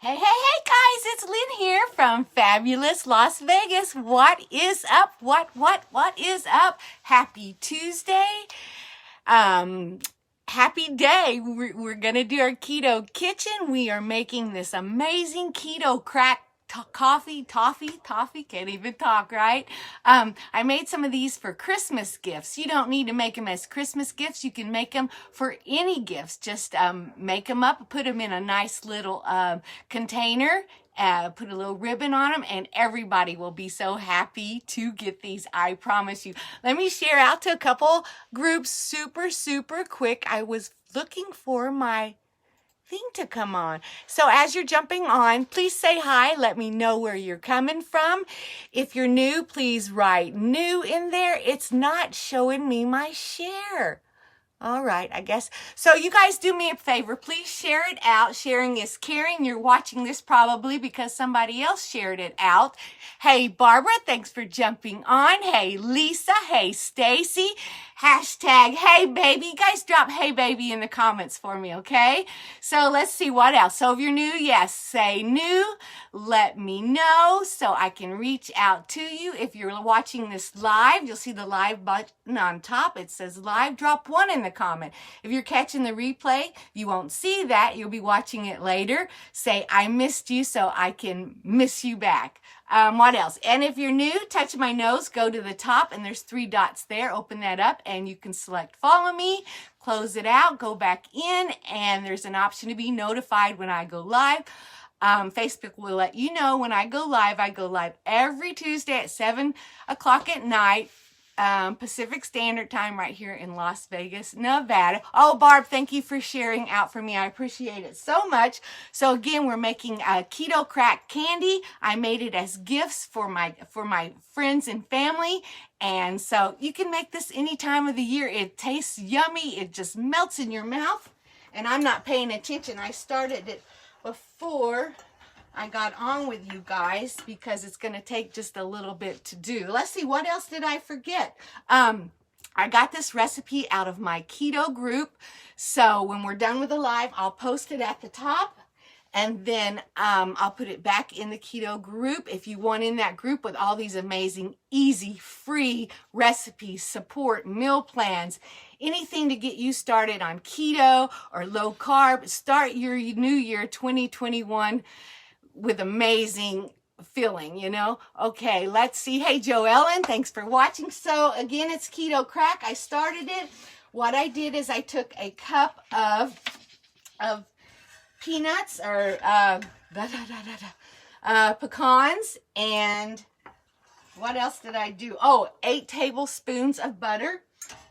Hey, guys, it's Lynn here from fabulous Las Vegas. What is up? What is up? Happy Tuesday. Happy day. We're going to do our keto kitchen. We are making this amazing keto crack Toffee, can't even talk, right? I made some of these for Christmas gifts. You don't need to make them as Christmas gifts. You can make them for any gifts. Just make them up, put them in a nice little container, put a little ribbon on them, and everybody will be so happy to get these, I promise you. Let me share out to a couple groups super quick. I was looking for my thing to come on. So as you're jumping on, please say hi. Let me know where you're coming from. If you're new, please write new in there. It's not showing me my share. All right, I guess. So you guys do me a favor. Please share it out. Sharing is caring. You're watching this probably because somebody else shared it out. Hey, Barbara, thanks for jumping on. Hey, Lisa. Hey, Stacy. Hashtag, hey, baby. You guys drop hey, baby in the comments for me, okay? So let's see what else. So if you're new, yes, say new. Let me know so I can reach out to you. If you're watching this live, you'll see the live button on top. It says live. Drop one in the comment. If you're catching the replay, you won't see that. You'll be watching it later. Say, I missed you so I can miss you back. What else? And if you're new, touch my nose, go to the top, and there's 3 dots there. Open that up, and you can select follow me, close it out, go back in, and there's an option to be notified when I go live. Facebook will let you know when I go live. I go live every Tuesday at 7 o'clock at night. Pacific Standard Time right here in Las Vegas, Nevada. Oh, Barb, thank you for sharing out for me. I appreciate it so much. So again, we're making a keto crack candy. I made it as gifts for my friends and family. And so you can make this any time of the year. It tastes yummy. It just melts in your mouth. And I'm not paying attention. I started it before I got on with you guys because it's going to take just a little bit to do. Let's see, what else did I forget? I got this recipe out of my keto group. So when we're done with the live, I'll post it at the top. And then I'll put it back in the keto group. If you want in that group with all these amazing, easy, free recipes, support, meal plans, anything to get you started on keto or low carb, start your new year 2021 with amazing feeling, you know? Okay, let's see. Hey, Joellen, thanks for watching. So again, it's Keto Crack. I started it. What I did is I took a cup of peanuts or pecans, and what else did I do? Oh, 8 tablespoons of butter.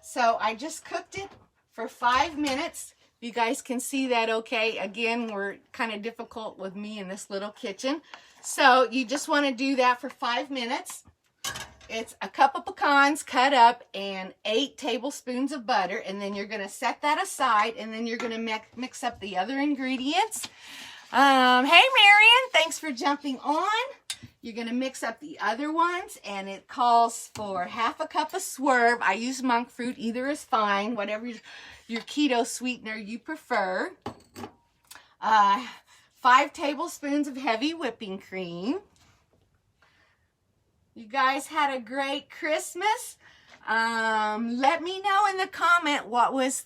So I just cooked it for 5 minutes. You guys can see that okay. Again, we're kind of difficult with me in this little kitchen. So you just want to do that for 5 minutes. It's a cup of pecans cut up and 8 tablespoons of butter. And then you're going to set that aside, and then you're going to mix up the other ingredients. Hey, Marion, thanks for jumping on. You're going to mix up the other ones, and it calls for half a cup of Swerve. I use monk fruit. Either is fine, whatever your keto sweetener you prefer. 5 tablespoons of heavy whipping cream. You guys had a great Christmas. Let me know in the comment what was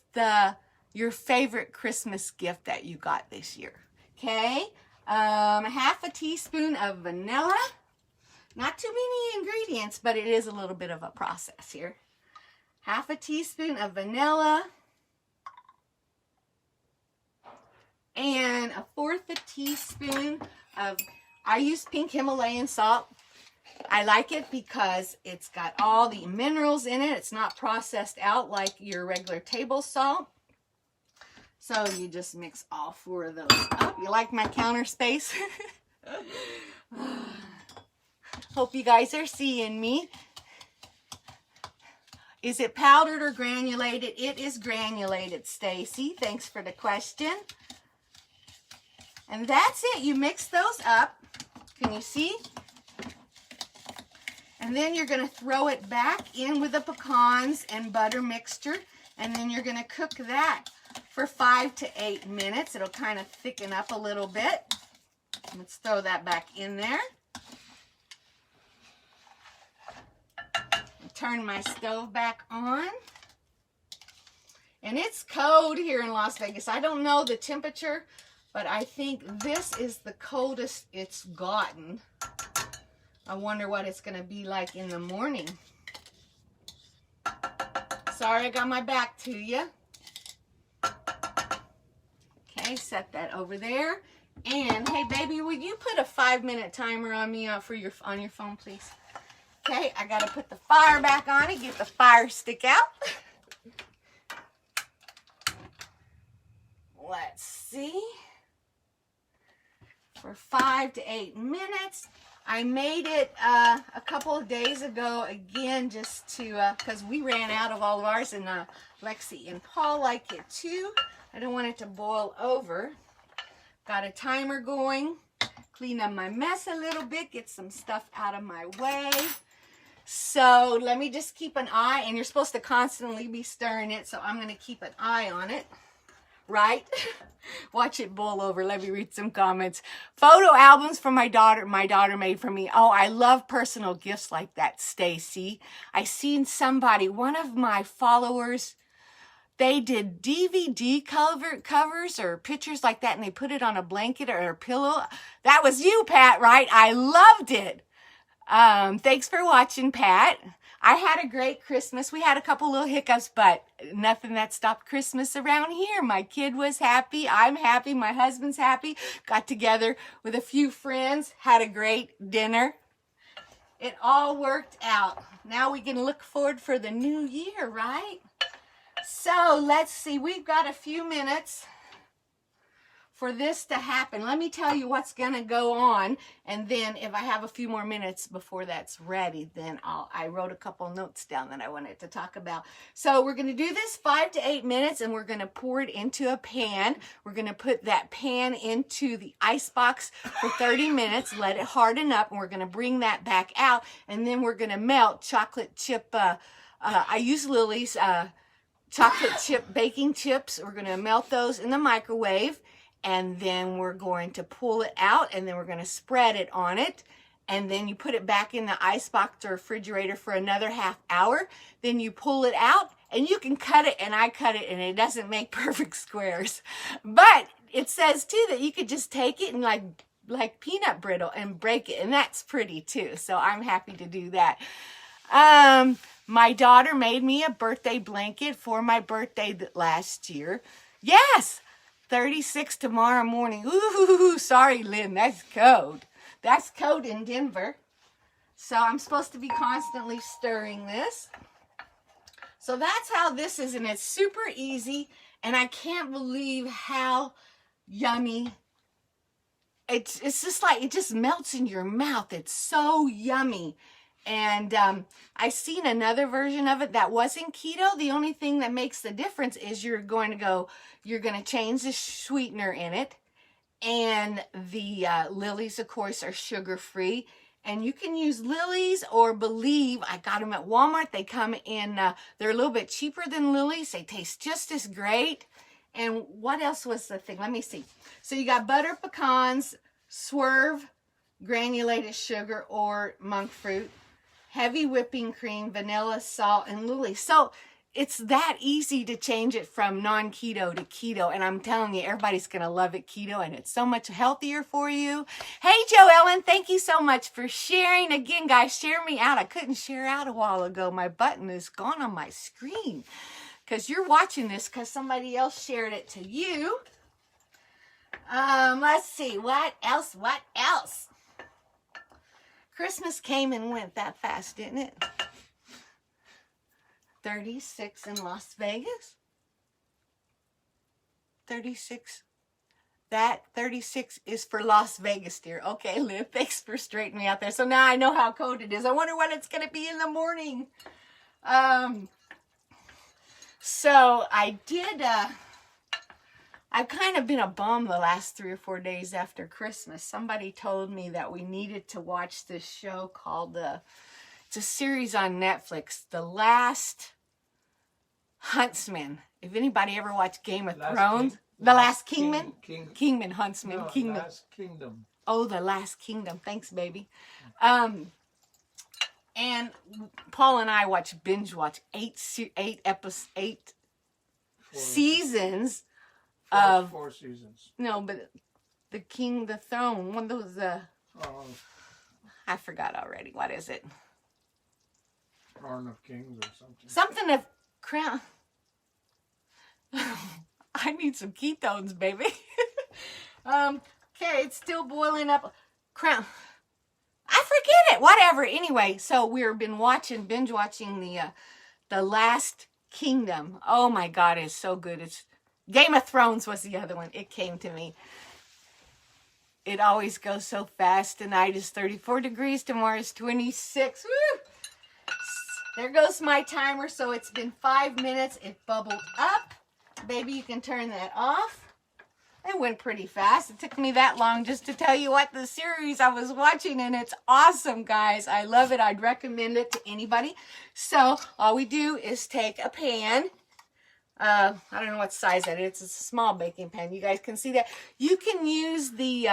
your favorite Christmas gift that you got this year. Okay. Half a teaspoon of vanilla. Not too many ingredients, but it is a little bit of a process here. Half a teaspoon of vanilla. And 1/4 a teaspoon of, I use pink Himalayan salt. I like it because it's got all the minerals in it. It's not processed out like your regular table salt. So you just mix all 4 of those up. You like my counter space? Hope you guys are seeing me. Is it powdered or granulated? It is granulated, Stacy. Thanks for the question. And that's it. You mix those up. Can you see? And then you're going to throw it back in with the pecans and butter mixture. And then you're going to cook that for 5 to 8 minutes. It'll kind of thicken up a little bit. Let's throw that back in there. Turn my stove back on. And it's cold here in Las Vegas. I don't know the temperature, but I think this is the coldest it's gotten. I wonder what it's going to be like in the morning. Sorry, I got my back to you. Okay, set that over there. And hey, baby, would you put a 5-minute timer on me on your phone, please? Okay, I got to put the fire back on and get the fire stick out. Let's see. For 5 to 8 minutes. I made it a couple of days ago again, just to, because we ran out of all of ours, and Lexi and Paul like it too. I don't want it to boil over. Got a timer going. Clean up my mess a little bit, get some stuff out of my way. So let me just keep an eye, and you're supposed to constantly be stirring it, so I'm going to keep an eye on it. Right? Watch it boil over. Let me read some comments. Photo albums for my daughter made for me. Oh, I love personal gifts like that, Stacy. I seen somebody, one of my followers, they did DVD covers or pictures like that, and they put it on a blanket or a pillow. That was you, Pat, right? I loved it. Thanks for watching, Pat. I had a great Christmas. We had a couple little hiccups, but nothing that stopped Christmas around here. My kid was happy. I'm happy. My husband's happy. Got together with a few friends. Had a great dinner. It all worked out. Now we can look forward for the new year, right? So let's see. We've got a few minutes for this to happen. Let me tell you what's going to go on, and then if I have a few more minutes before that's ready, then I wrote a couple notes down that I wanted to talk about. So we're going to do this 5 to 8 minutes, and we're going to pour it into a pan. We're going to put that pan into the ice box for 30 minutes, let it harden up, and we're going to bring that back out, and then we're going to melt chocolate chip. I use Lily's chocolate chip baking chips. We're going to melt those in the microwave. And then we're going to pull it out, and then we're going to spread it on it. And then you put it back in the ice box or refrigerator for another half hour. Then you pull it out, and you can cut it, and I cut it, and it doesn't make perfect squares. But it says, too, that you could just take it and like peanut brittle and break it, and that's pretty, too. So I'm happy to do that. My daughter made me a birthday blanket for my birthday last year. Yes! 36 tomorrow morning. Ooh, sorry, Lynn. That's cold. That's cold in Denver. So I'm supposed to be constantly stirring this. So that's how this is, and it's super easy, and I can't believe how yummy. It's just like, it just melts in your mouth. It's so yummy. And I seen another version of it that wasn't keto. The only thing that makes the difference is you're going to change the sweetener in it. And the Lily's, of course, are sugar-free. And you can use Lily's or Believe. I got them at Walmart. They come in, they're a little bit cheaper than Lily's. They taste just as great. And what else was the thing? Let me see. So you got butter pecans, Swerve, granulated sugar, or monk fruit. Heavy whipping cream, vanilla, salt, and Lily. So it's that easy to change it from non-keto to keto. And I'm telling you, everybody's going to love it keto, and it's so much healthier for you. Hey, Joe Ellen, thank you so much for sharing. Again, guys, share me out. I couldn't share out a while ago. My button is gone on my screen because you're watching this because somebody else shared it to you. Let's see. What else? What else? Christmas came and went that fast, didn't it? 36 in Las Vegas. 36. That 36 is for Las Vegas, dear. Okay, Liv, thanks for straightening me out there. So now I know how cold it is. I wonder what it's going to be in the morning. So I did... I've kind of been a bum the last 3 or 4 days after Christmas. Somebody told me that we needed to watch this show called, it's a series on Netflix, The Last Huntsman. If anybody ever watched Game of Thrones, The Last Kingman? Kingman, Huntsman, no, Kingdom. Last Kingdom. Oh, The Last Kingdom. Thanks, baby. And Paul and I binge watch 8 seasons of 4 seasons. No, but the Throne. One of those. I forgot already. What is it? Crown of Kings or something. Something of Crown. I need some ketones, baby. Okay, it's still boiling up. Crown. I forget it. Whatever. Anyway, so we've been binge watching the Last Kingdom. Oh my God, it's so good. It's Game of Thrones was the other one. It came to me. It always goes so fast. Tonight is 34 degrees. Tomorrow is 26. Woo! There goes my timer. So it's been 5 minutes. It bubbled up. Baby, you can turn that off. It went pretty fast. It took me that long just to tell you what the series I was watching, and it's awesome, guys. I love it. I'd recommend it to anybody. So all we do is take a pan. I don't know what size that is. It's a small baking pan. You guys can see that. You can use the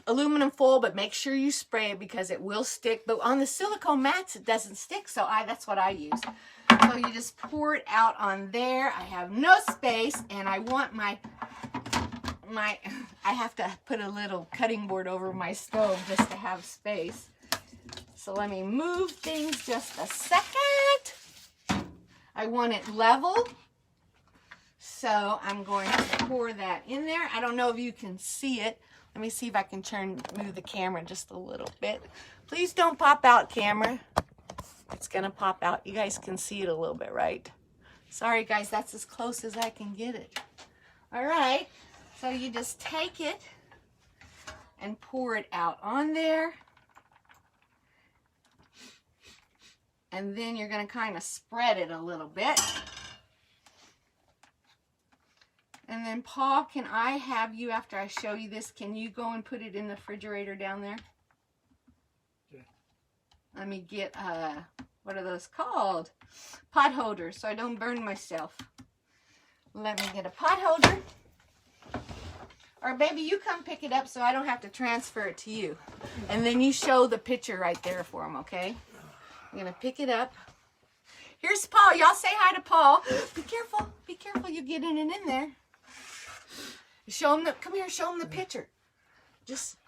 aluminum foil, but make sure you spray it because it will stick. But on the silicone mats, it doesn't stick, so that's what I use. So you just pour it out on there. I have no space, and I want I have to put a little cutting board over my stove just to have space. So let me move things just a second. I want it level. So I'm going to pour that in there. I don't know if you can see it. Let me see if I can move the camera just a little bit. Please don't pop out, camera. It's gonna pop out. You guys can see it a little bit, right? Sorry guys, that's as close as I can get it. All right, so you just take it and pour it out on there. And then you're gonna kind of spread it a little bit. And then Paul, can I have you, after I show you this, can you go and put it in the refrigerator down there? Okay. Let me get, what are those called? Pot holders, so I don't burn myself. Let me get a pot holder. Or baby, you come pick it up so I don't have to transfer it to you. And then you show the picture right there for him, okay? I'm going to pick it up. Here's Paul. Y'all say hi to Paul. Be careful. Be careful. You get in there. Show him come here, show him the picture. Just,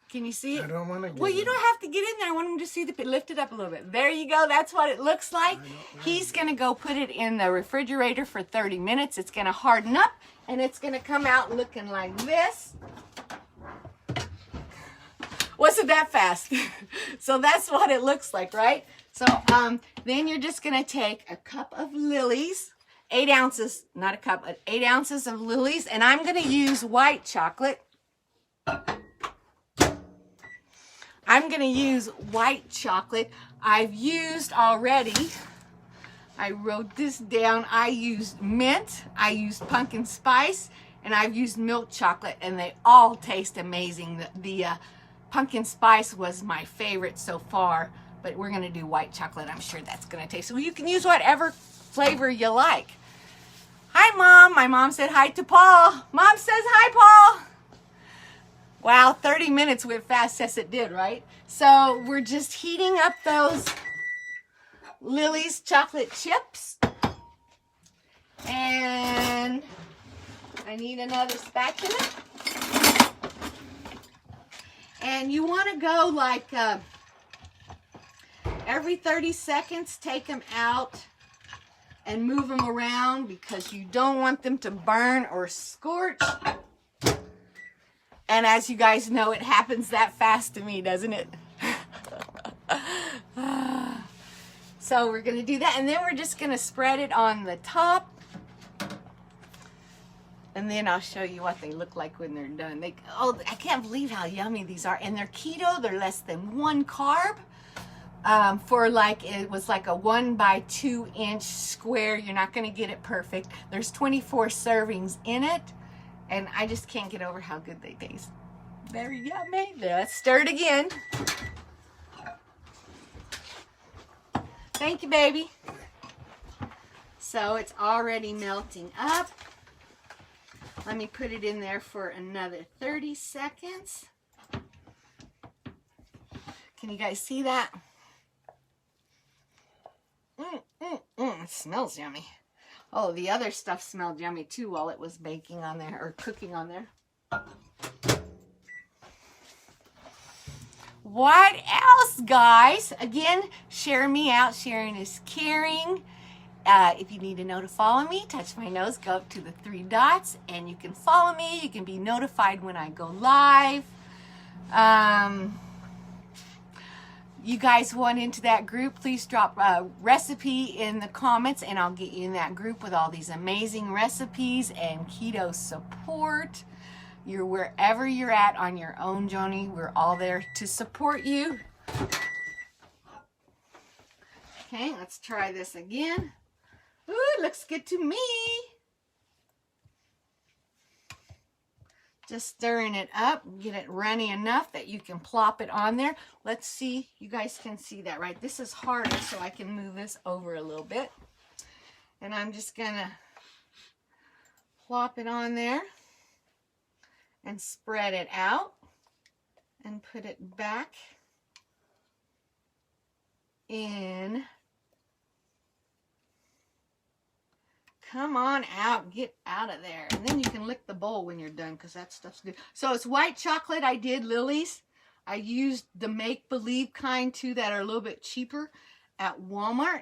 can you see it? I don't want to get Well, you don't have to get in there. I want him to see lift it up a little bit. There you go. That's what it looks like. He's going to go put it in the refrigerator for 30 minutes. It's going to harden up, and it's going to come out looking like this. Wasn't that fast? So that's what it looks like, right? So then you're just going to take a cup of lilies. 8 ounces, not a cup, but 8 ounces of lilies. And I'm going to use white chocolate. I'm going to use white chocolate. I've used already, I wrote this down, I used mint, I used pumpkin spice, and I've used milk chocolate, and they all taste amazing. The pumpkin spice was my favorite so far, but we're going to do white chocolate. I'm sure that's going to taste. So you can use whatever flavor you like. Hi, Mom. My mom said hi to Paul. Mom says hi, Paul. Wow, 30 minutes went fast as it did, right? So we're just heating up those Lily's chocolate chips. And I need another spatula. And you want to go like every 30 seconds, take them out and move them around because you don't want them to burn or scorch. And as you guys know, it happens that fast to me, doesn't it? So we're going to do that. And then we're just going to spread it on the top. And then I'll show you what they look like when they're done. I can't believe how yummy these are. And they're keto. They're less than 1 carb. It was like a 1 by 2 inch square. You're not going to get it perfect. There's 24 servings in it. And I just can't get over how good they taste. Very yummy. Let's stir it again. Thank you, baby. So it's already melting up. Let me put it in there for another 30 seconds. Can you guys see that? It smells yummy. Oh, the other stuff smelled yummy too while it was baking on there, or cooking on there. What else, guys? Again, share me out. Sharing is caring. If you need to know to follow me, touch my nose, go up to the 3 dots, and you can follow me. You can be notified when I go live. You guys want into that group, please drop a recipe in the comments, and I'll get you in that group with all these amazing recipes and keto support. You're wherever you're at on your own journey. We're all there to support you. Okay, let's try this again. Ooh, looks good to me. Just stirring it up, get it runny enough that you can plop it on there. Let's see, you guys can see that, right? This is harder, so I can move this over a little bit. And I'm just gonna plop it on there and spread it out and put it back in. Come on out, get out of there. And then you can lick the bowl when you're done, because that stuff's good. So it's white chocolate. I did Lily's. I used the make-believe kind too that are a little bit cheaper at Walmart.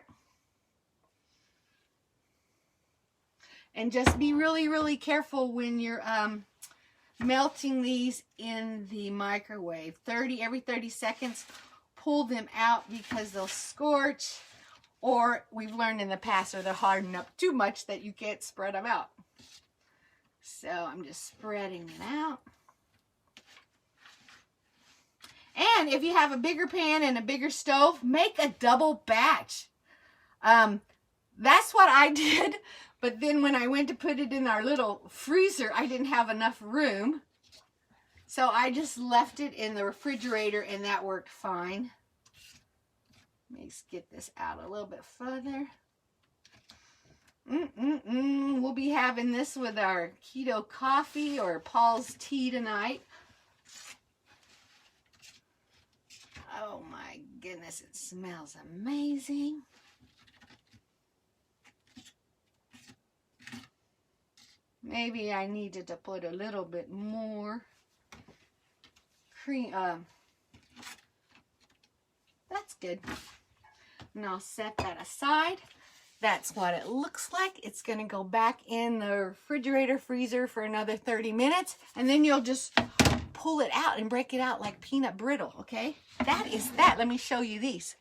And just be really, really careful when you're melting these in the microwave. Every 30 seconds, pull them out because they'll scorch. Or we've learned in the past, or they'll harden up too much that you can't spread them out. So I'm just spreading it out. And if you have a bigger pan and a bigger stove, make a double batch. That's what I did. But then when I went to put it in our little freezer, I didn't have enough room. So I just left it in the refrigerator, and that worked fine. Let me get this out a little bit further. We'll be having this with our keto coffee or Paul's tea tonight. Oh my goodness, it smells amazing. Maybe I needed to put a little bit more cream. That's good. And I'll set that aside. That's what it looks like. It's going to go back in the refrigerator freezer for another 30 minutes. And then you'll just pull it out and break it out like peanut brittle, okay? That is that. Let me show you these.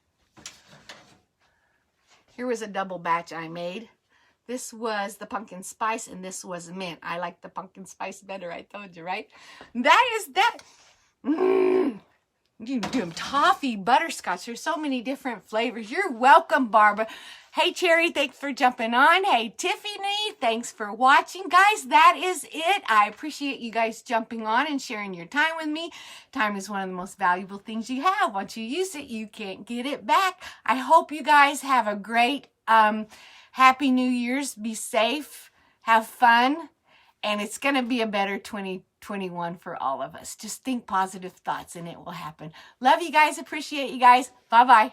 Here was a double batch I made. This was the pumpkin spice, and this was mint. I like the pumpkin spice better, I told you, right? That is that. You can do them toffee, butterscotch. There's so many different flavors. You're welcome, Barbara. Hey, Cherry, thanks for jumping on. Hey, Tiffany, thanks for watching. Guys, that is it. I appreciate you guys jumping on and sharing your time with me. Time is one of the most valuable things you have. Once you use it, you can't get it back. I hope you guys have a great Happy New Year's. Be safe. Have fun. And it's going to be a better 2021 for all of us. Just think positive thoughts and it will happen. Love you guys. Appreciate you guys. Bye-bye.